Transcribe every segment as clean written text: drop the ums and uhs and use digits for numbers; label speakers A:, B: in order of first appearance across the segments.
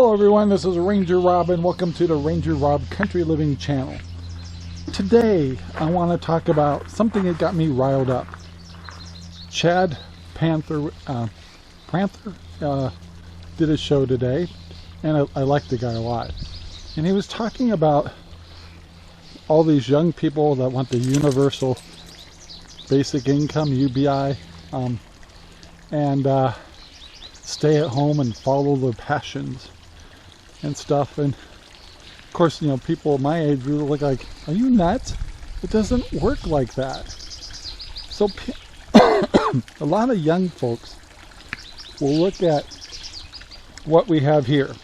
A: Hello everyone, this is Ranger Rob and welcome to the Ranger Rob Country Living channel. Today I want to talk about something that got me riled up. Chad Panther did a show today, and I like the guy a lot. And he was talking about all these young people that want the universal basic income, UBI, and stay at home and follow their passions and stuff. And of course, you know, people my age will look like, are you nuts? It doesn't work like that. So a lot of young folks will look at what we have here.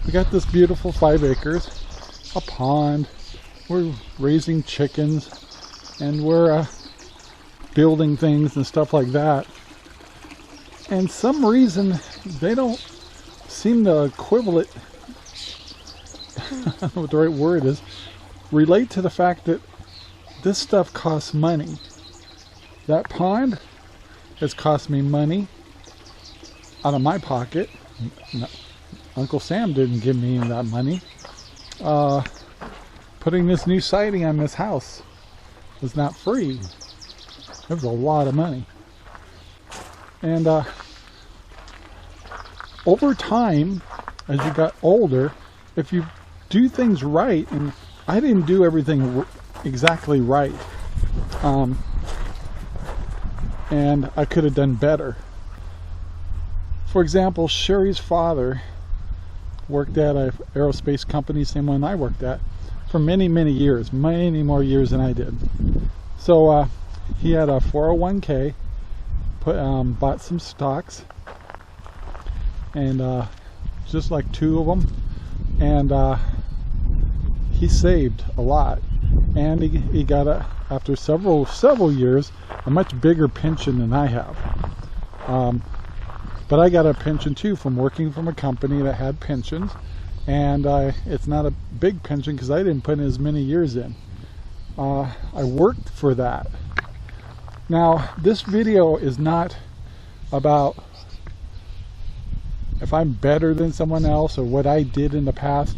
A: We got this beautiful 5 acres, a pond, we're raising chickens, and we're building things and stuff like that. And some reason they don't seem to equivalent, I don't know what the right word is, relate to the fact that this stuff costs money. That pond has cost me money out of my pocket. No, Uncle Sam didn't give me any of that money. Putting this new siding on this house was not free. It was a lot of money. And over time, as you got older, if you do things right, and I didn't do everything exactly right, and I could have done better. For example, Sherry's father worked at an aerospace company, same one I worked at, for many, many years, many more years than I did. So he had a 401k, bought some stocks, and just like 2 of them, and he saved a lot, and he got after several years a much bigger pension than I have. But I got a pension too from working from a company that had pensions, and it's not a big pension because I didn't put in as many years in. I worked for that. Now, this video is not about if I'm better than someone else or what I did in the past.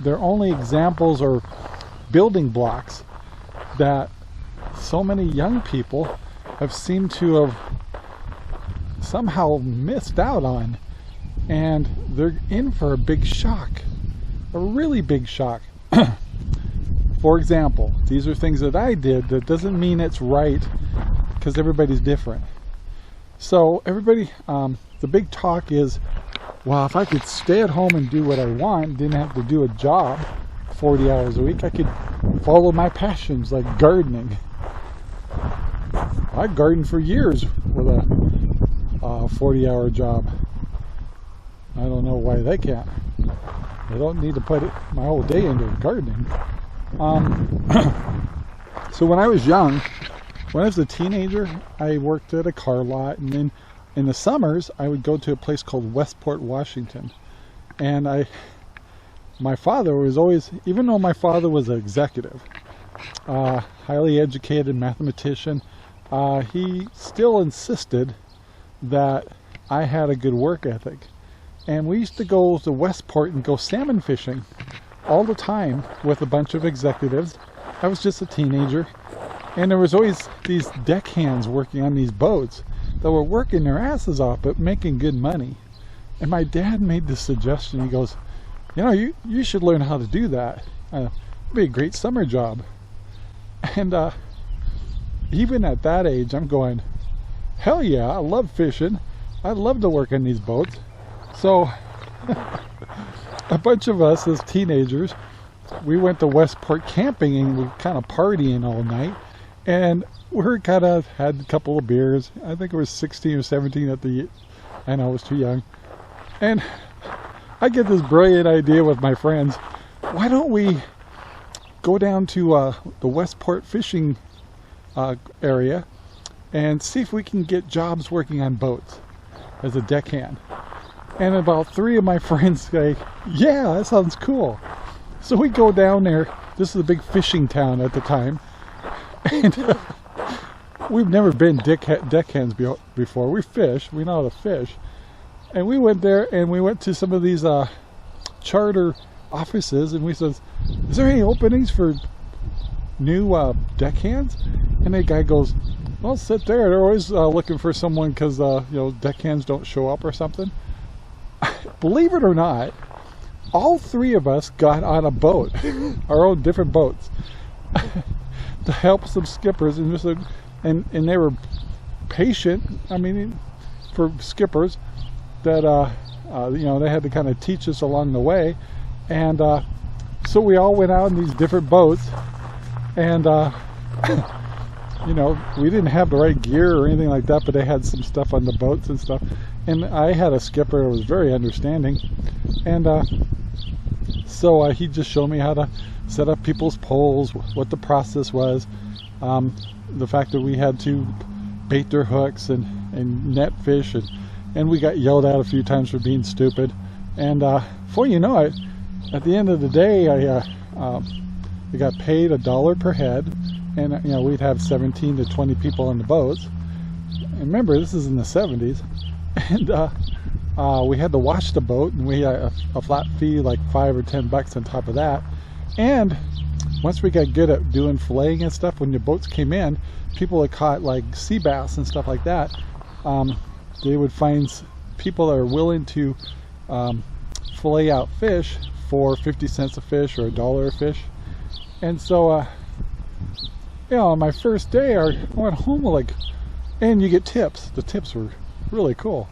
A: They're only examples or building blocks that so many young people have seemed to have somehow missed out on, and they're in for a big shock, a really big shock. For example, these are things that I did. That doesn't mean it's right, because everybody's different. So everybody, the big talk is, well, if I could stay at home and do what I want, didn't have to do a job 40 hours a week, I could follow my passions like gardening. I gardened for years with a 40-hour job. I don't know why they can't. I don't need to put my whole day into gardening. So when I was young, when I was a teenager, I worked at a car lot, and then in the summers I would go to a place called Westport, Washington. And my father was always, even though my father was an executive, highly educated mathematician, he still insisted that I had a good work ethic. And we used to go to Westport and go salmon fishing all the time with a bunch of executives. I was just a teenager, and there was always these deckhands working on these boats that were working their asses off but making good money. And my dad made this suggestion. He goes, you know, you should learn how to do that. It'd be a great summer job. And even at that age, I'm going, hell yeah, I love fishing. I love to work on these boats. So a bunch of us as teenagers, we went to Westport camping, and we kind of partying all night, and we kind of had a couple of beers. I think it was 16 or 17 at the, I know I was too young. And I get this brilliant idea with my friends. Why don't we go down to the Westport fishing area and see if we can get jobs working on boats as a deckhand? And about 3 of my friends say, yeah, that sounds cool. So we go down there. This is a big fishing town at the time. And we've never been deckhands before. We fish. We know how to fish. And we went there, and we went to some of these charter offices, and we says, is there any openings for new deckhands? And the guy goes, well, sit there. They're always looking for someone because deckhands don't show up or something. Believe it or not, all three of us got on a boat, our own different boats, to help some skippers, and they were patient. I mean, for skippers that they had to kind of teach us along the way, and so we all went out in these different boats, and we didn't have the right gear or anything like that, but they had some stuff on the boats and stuff. And I had a skipper who was very understanding, and so he just showed me how to set up people's poles, what the process was, the fact that we had to bait their hooks and net fish, and we got yelled at a few times for being stupid. And before you know it, at the end of the day, I got paid $1 per head, and we'd have 17 to 20 people on the boats. And remember, this is in the 70s, and we had to wash the boat, and we had a flat fee, like $5 or $10 on top of that. And once we got good at doing filleting and stuff, when the boats came in, people that caught like sea bass and stuff like that, they would find people that are willing to fillet out fish for 50 cents a fish or $1 a fish. And so on my first day, I went home with and you get tips. The tips were really cool.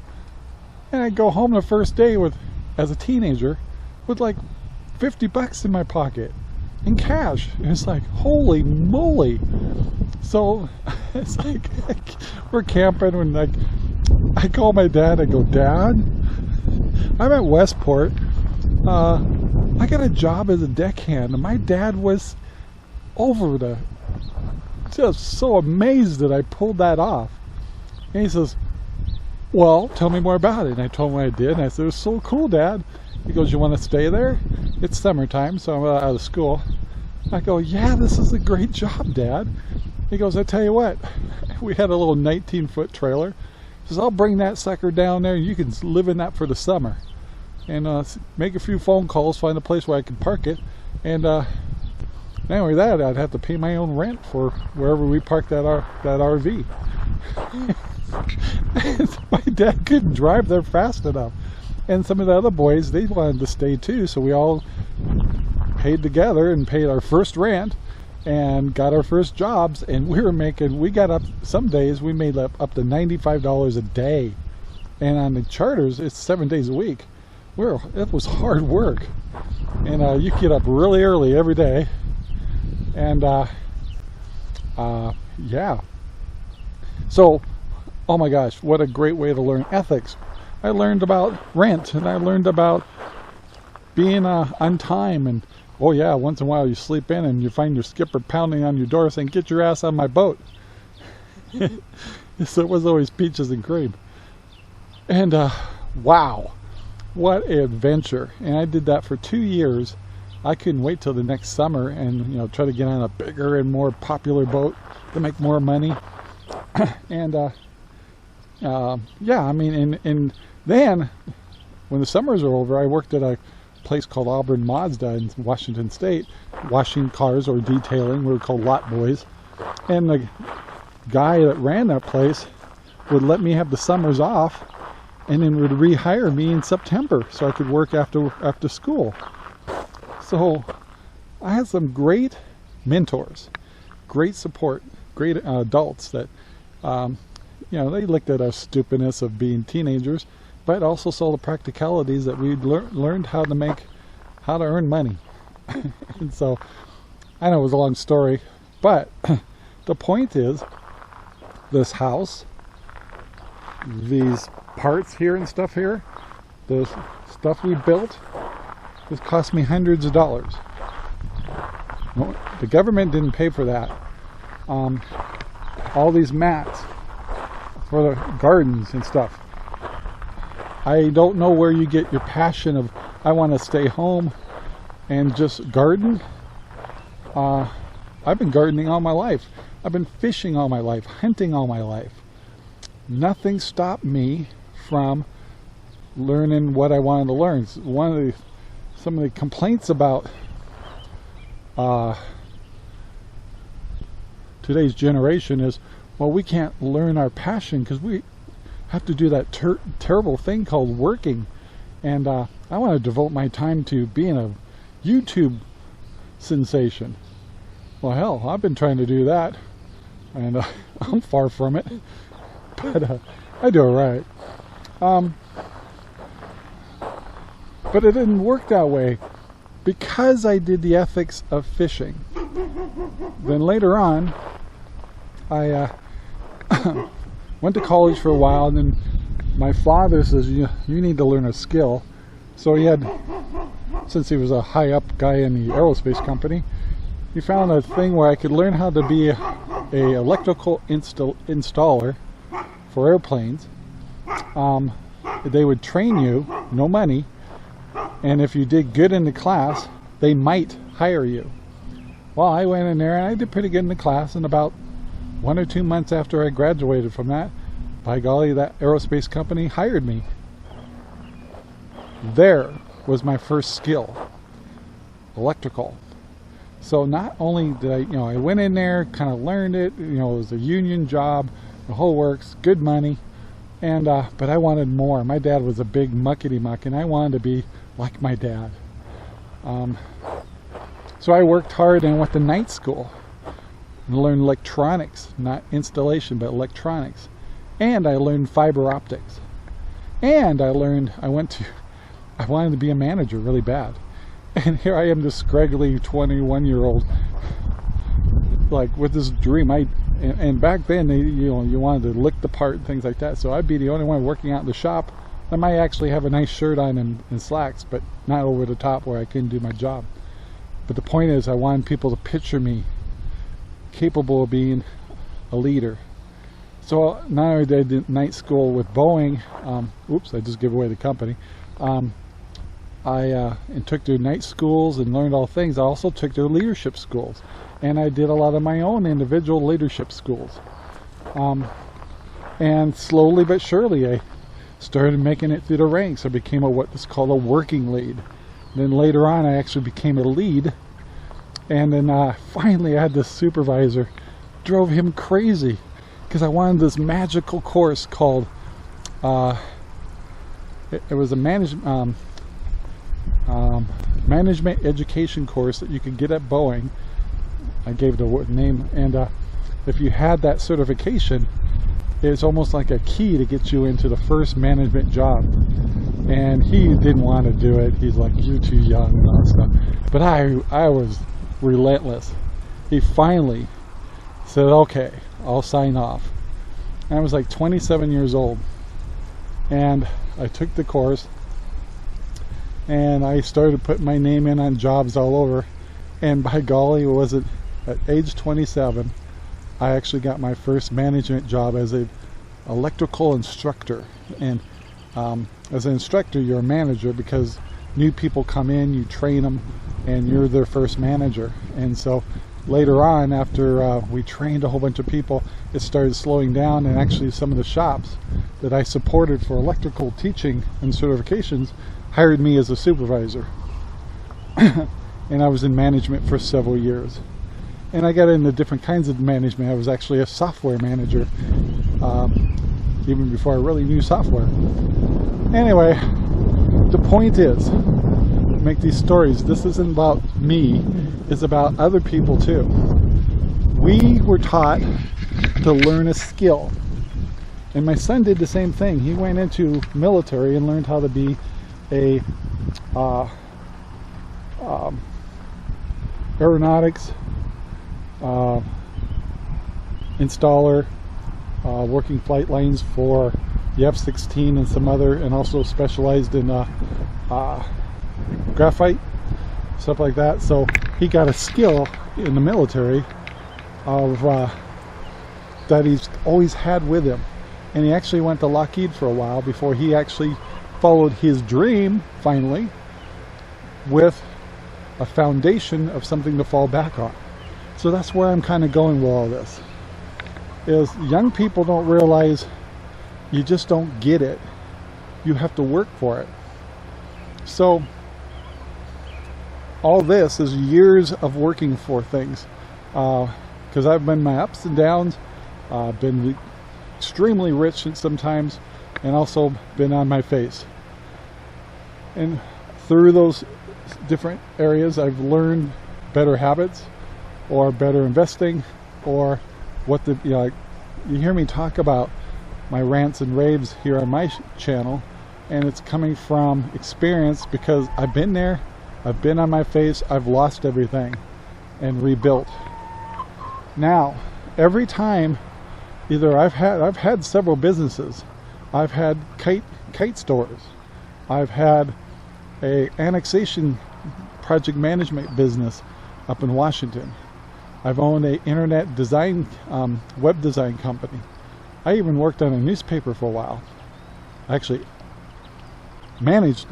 A: And I go home the first day as a teenager, with like $50 in my pocket in cash. And it's like, holy moly. So it's like, we're camping, and I call my dad. I go, Dad, I'm at Westport. I got a job as a deckhand. And my dad was just so amazed that I pulled that off. And he says, well, tell me more about it. And I told him what I did, and I said, it was so cool, Dad. He goes, you want to stay there? It's summertime, so I'm out of school. I go, yeah, this is a great job, Dad. He goes, I tell you what, we had a little 19-foot trailer. He says, I'll bring that sucker down there, and you can live in that for the summer. And make a few phone calls, find a place where I can park it. And not only that, I'd have to pay my own rent for wherever we parked that RV. My dad couldn't drive there fast enough. And some of the other boys, they wanted to stay too, so we all paid together and paid our first rent and got our first jobs, and we got up, some days we made up to $95 a day. And on the charters, it's 7 days a week. It was hard work. And you get up really early every day. And yeah. So, oh my gosh, what a great way to learn ethics. I learned about rent, and I learned about being on time, and oh yeah, once in a while you sleep in and you find your skipper pounding on your door saying, get your ass on my boat. So it was always peaches and cream. And wow, what an adventure. And I did that for 2 years. I couldn't wait till the next summer and try to get on a bigger and more popular boat to make more money. And yeah, I mean, and then when the summers are over, I worked at a place called Auburn Mazda in Washington State, washing cars or detailing. We were called lot boys. And the guy that ran that place would let me have the summers off, and then would rehire me in September so I could work after school. So I had some great mentors, great support, great adults that they looked at our stupidness of being teenagers, but also saw the practicalities that we learned how to earn money. And so, I know it was a long story, but the point is, this house, these parts here and stuff here, the stuff we built, this cost me hundreds of dollars. The government didn't pay for that. All these mats for the gardens and stuff. I don't know where you get your passion of, I want to stay home and just garden. I've been gardening all my life. I've been fishing all my life, hunting all my life. Nothing stopped me from learning what I wanted to learn. Some some of the complaints about today's generation is, well, we can't learn our passion because we have to do that terrible thing called working. And I want to devote my time to being a YouTube sensation. Well, hell, I've been trying to do that, and I'm far from it, but I do all right. But it didn't work that way because I did the ethics of fishing. Then later on, I went to college for a while, and then my father says, you need to learn a skill. So he had, since he was a high up guy in the aerospace company, he found a thing where I could learn how to be a electrical installer for airplanes. They would train you, no money, and if you did good in the class, they might hire you. Well, I went in there and I did pretty good in the class, and about 1 or 2 months after I graduated from that, by golly, that aerospace company hired me. There was my first skill, electrical. So not only did I, I went in there, kind of learned it, it was a union job, the whole works, good money, and but I wanted more. My dad was a big muckety muck, and I wanted to be like my dad. So I worked hard and went to night school and learned electronics, not installation, but electronics. And I learned fiber optics. And I wanted to be a manager really bad. And here I am, this scraggly 21-year-old, like with this dream. And back then, you wanted to lick the part and things like that. So I'd be the only one working out in the shop. I might actually have a nice shirt on and slacks, but not over the top where I couldn't do my job. But the point is, I wanted people to picture me capable of being a leader. So not only did I do night school with Boeing, oops, I just gave away the company. I took their night schools and learned all things. I also took their leadership schools, and I did a lot of my own individual leadership schools. And slowly but surely, I started making it through the ranks. I became what is called a working lead. Then later on, I actually became a lead. And then finally, I had this supervisor. Drove him crazy because I wanted this magical course called, it was a management education course that you could get at Boeing. I gave the name, and if you had that certification, it's almost like a key to get you into the first management job. And he didn't want to do it. He's like, you're too young and all that stuff. But I was relentless. He finally said, okay, I'll sign off. And I was like 27 years old, and I took the course, and I started putting my name in on jobs all over. And by golly, was it at age 27, I actually got my first management job as an electrical instructor. And as an instructor, you're a manager because new people come in, you train them, and you're their first manager. And so later on, after we trained a whole bunch of people, it started slowing down, and actually some of the shops that I supported for electrical teaching and certifications hired me as a supervisor. And I was in management for several years. And I got into different kinds of management. I was actually a software manager, even before I really knew software. Anyway, the point is, make these stories. This isn't about me, it's about other people too. We were taught to learn a skill. And my son did the same thing. He went into military and learned how to be a aeronautics installer, working flight lanes for the F-16 and some other, and also specialized in graphite, stuff like that. So he got a skill in the military of that he's always had with him. And he actually went to Lockheed for a while before he actually followed his dream, finally, with a foundation of something to fall back on. So that's where I'm kind of going with all this. Is young people don't realize you just don't get it. You have to work for it. So all this is years of working for things, because I've been my ups and downs, been extremely rich sometimes, and also been on my face. And through those different areas, I've learned better habits, or better investing, or what the, you hear me talk about my rants and raves here on my channel, and it's coming from experience, because I've been there, I've been on my face, I've lost everything and rebuilt. Now, every time, either I've had several businesses. I've had kite stores. I've had a annexation project management business up in Washington. I've owned a internet design, web design company. I even worked on a newspaper for a while. I actually managed,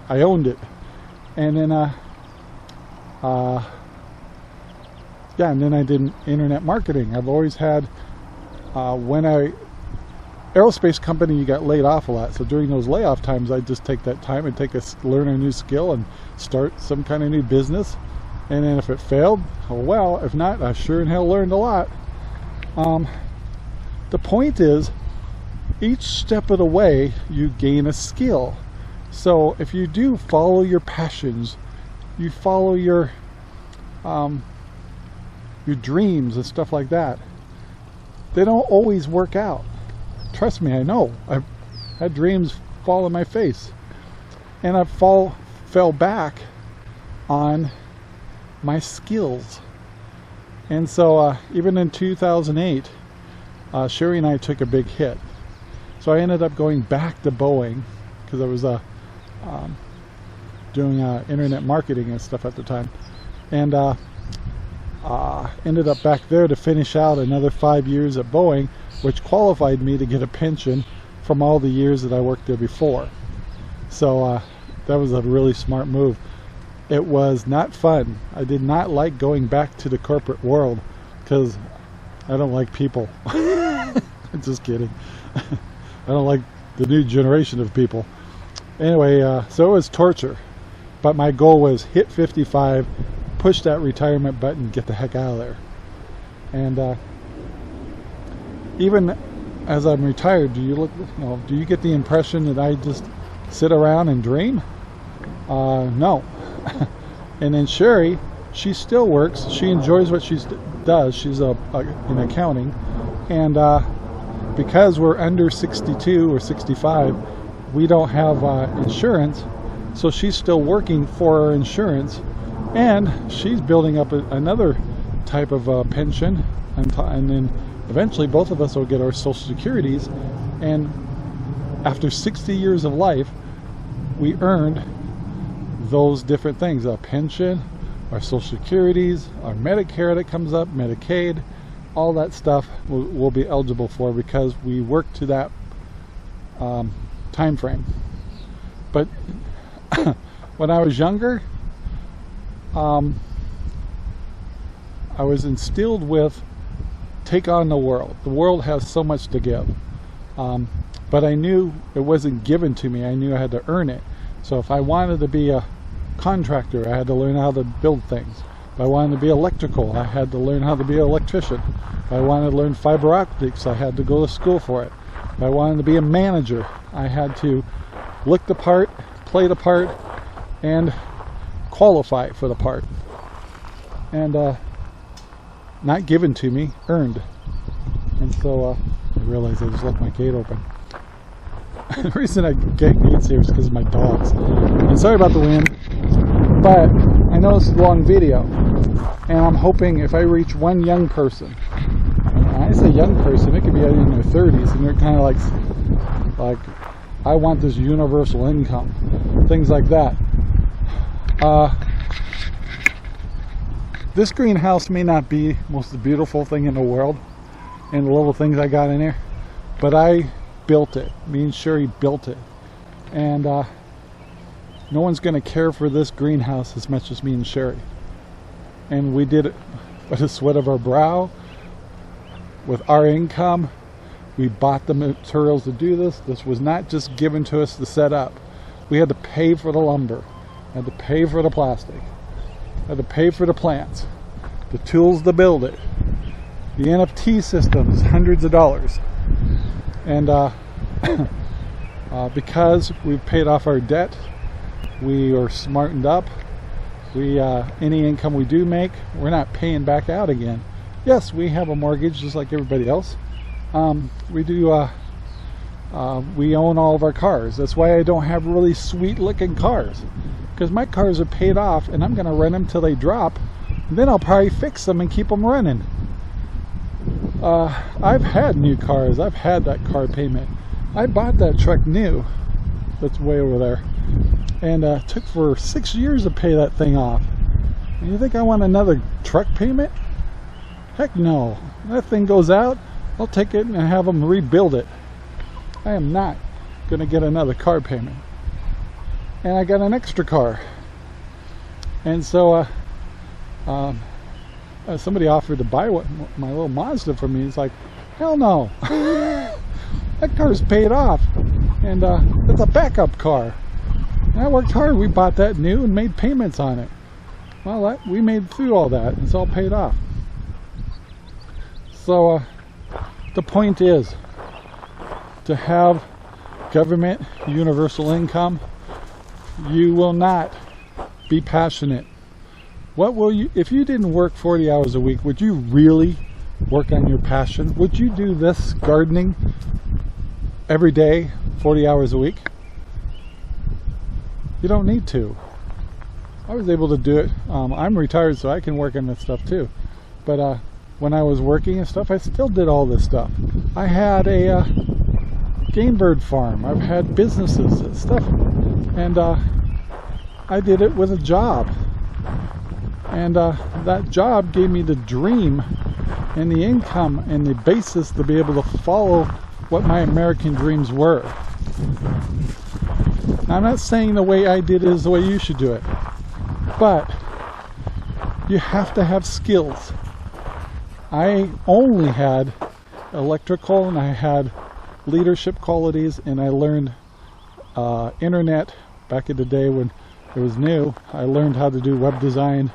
A: I owned it. And then, and then I did internet marketing. I've always had, aerospace company, you got laid off a lot. So during those layoff times, I just take that time and learn a new skill and start some kind of new business. And then if it failed, oh well. If not, I sure in hell learned a lot. The point is, each step of the way, you gain a skill. So if you do follow your passions, you follow your dreams and stuff like that, they don't always work out. Trust me, I know. I've had dreams fall in my face, and I fell back on my skills. And so even in 2008, Sherry and I took a big hit. So I ended up going back to Boeing, because I was doing internet marketing and stuff at the time, and ended up back there to finish out another 5 years at Boeing, which qualified me to get a pension from all the years that I worked there before. So that was a really smart move. It was not fun. I did not like going back to the corporate world, because I don't like people. Just kidding. I don't like the new generation of people. Anyway, so it was torture. But my goal was hit 55, push that retirement button, get the heck out of there. And even as I'm retired, do you get the impression that I just sit around and dream? No. And then Sherry, she still works. She enjoys what she does. She's in accounting, and because we're under 62 or 65, we don't have insurance, so she's still working for our insurance, and she's building up another type of pension, and then eventually both of us will get our Social Securities. And after 60 years of life, we earned those different things: our pension, our Social Securities, our Medicare that comes up, Medicaid, all that stuff we'll be eligible for, because we work to that time frame. But when I was younger, I was instilled with, take on the world. The world has so much to give. But I knew it wasn't given to me. I knew I had to earn it. So if I wanted to be a contractor, I had to learn how to build things. If I wanted to be electrical, I had to learn how to be an electrician. If I wanted to learn fiber optics, I had to go to school for it. If I wanted to be a manager, I had to look the part, play the part, and qualify for the part. And not given to me, earned. And so I realized I just left my gate open. The reason I get gates here is because of my dogs. And sorry about the wind, but I know it's a long video, and I'm hoping if I reach one young person, and I say young person, it could be in their 30s, and they're kind of like I want this universal income, things like that. This greenhouse may not be the most beautiful thing in the world, and the little things I got in there, but I built it. Me and Sherry built it, and no one's going to care for this greenhouse as much as me and Sherry. And we did it by the sweat of our brow, with our income. We bought the materials to do this. This was not just given to us to set up. We had to pay for the lumber, had to pay for the plastic, had to pay for the plants, the tools to build it, the NFT systems, hundreds of dollars. And because we've paid off our debt, we are smartened up. Any income we do make, we're not paying back out again. Yes, we have a mortgage just like everybody else. We own all of our cars. That's why I don't have really sweet looking cars, because my cars are paid off and I'm gonna run them till they drop, and then I'll probably fix them and keep them running. I've had new cars. I've had that car payment. I bought that truck new. That's way over there. And it took for 6 years to pay that thing off. And you think I want another truck payment? Heck no. That thing goes out, I'll take it and have them rebuild it. I am not going to get another car payment. And I got an extra car. And so somebody offered to buy my little Mazda for me. It's like, hell no. That car's paid off. And it's a backup car. And I worked hard. We bought that new and made payments on it. Well, we made through all that. It's all paid off. So the point is to have government universal income. You will not be passionate. What will you, if you didn't work 40 hours a week, would you really work on your passion? Would you do this gardening every day, 40 hours a week? You don't need to. I was able to do it. I'm retired, so I can work on this stuff too. But when I was working and stuff, I still did all this stuff. I had a game bird farm. I've had businesses and stuff. And I did it with a job. And that job gave me the dream and the income and the basis to be able to follow what my American dreams were. Now, I'm not saying the way I did it is the way you should do it, but you have to have skills. I only had electrical, and I had leadership qualities, and I learned internet back in the day when it was new. I learned how to do web design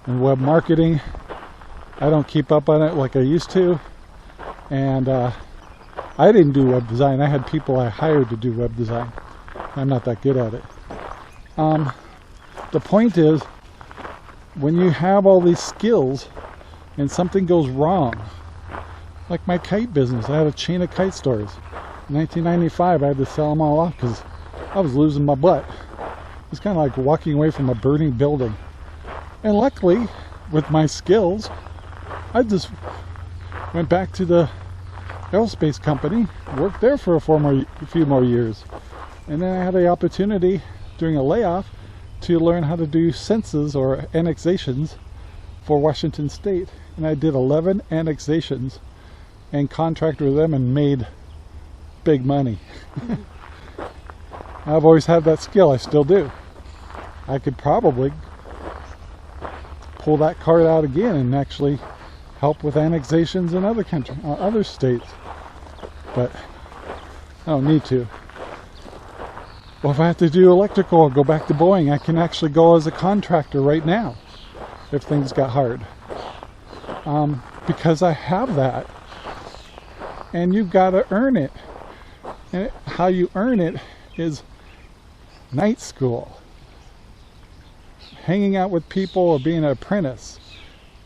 A: and web marketing. I don't keep up on it like I used to, and I didn't do web design. I had people I hired to do web design. I'm not that good at it. The point is, when you have all these skills and something goes wrong, like my kite business, I had a chain of kite stores. In 1995, I had to sell them all off because I was losing my butt. It's kind of like walking away from a burning building. And luckily, with my skills, I just went back to the aerospace company, worked there for a few more years. And then I had the opportunity during a layoff to learn how to do census or annexations for Washington State. And I did 11 annexations and contracted with them and made big money. I've always had that skill. I still do. I could probably pull that card out again and actually help with annexations in other countries, other states. But I don't need to. Well, if I have to do electrical or go back to Boeing, I can actually go as a contractor right now if things got hard. Because I have that. And you've got to earn it. And how you earn it is night school. Hanging out with people or being an apprentice.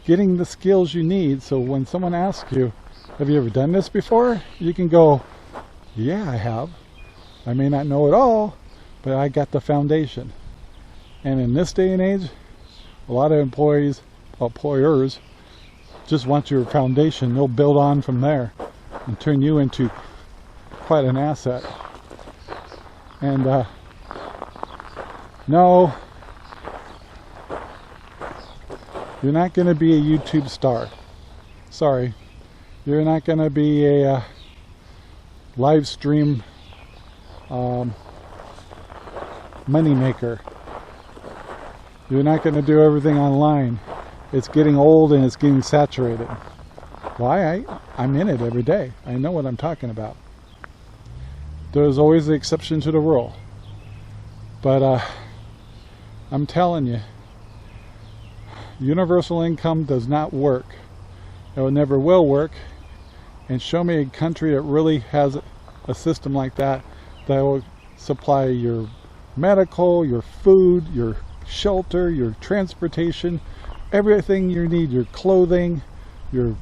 A: Getting the skills you need, so when someone asks you, have you ever done this before? You can go, yeah, I have. I may not know it all, but I got the foundation. And in this day and age, a lot of employers just want your foundation. They'll build on from there and turn you into quite an asset. And no, you're not going to be a YouTube star. Sorry. You're not going to be a live stream money maker. You're not going to do everything online. It's getting old and it's getting saturated. Why? I'm in it every day. I know what I'm talking about. There's always the exception to the rule. But I'm telling you, Universal income does not work. It never will work. And show me a country that really has a system like that will supply your medical, your food, your shelter, your transportation, everything you need, your clothing, your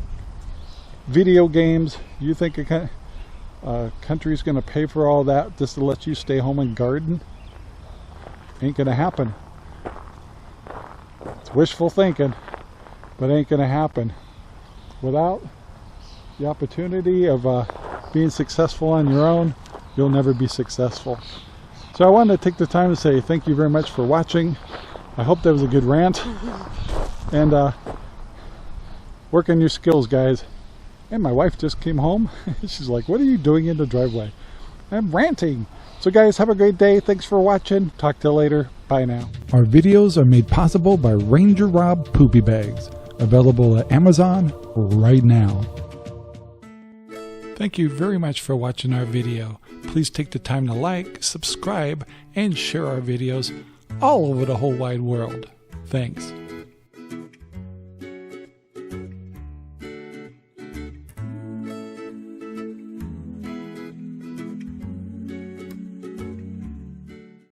A: video games. You think a country's going to pay for all that just to let you stay home and garden? Ain't going to happen. It's wishful thinking, but ain't going to happen. Without the opportunity of being successful on your own, you'll never be successful. So I wanted to take the time to say thank you very much for watching. I hope that was a good rant. And work on your skills, guys. And my wife just came home. She's like, what are you doing in the driveway? I'm ranting. So guys, have a great day. Thanks for watching. Talk to you later. Bye now. Our videos are made possible by RangerRob Poopy Bags. Available at Amazon right now. Thank you very much for watching our video. Please take the time to like, subscribe, and share our videos all over the whole wide world. Thanks.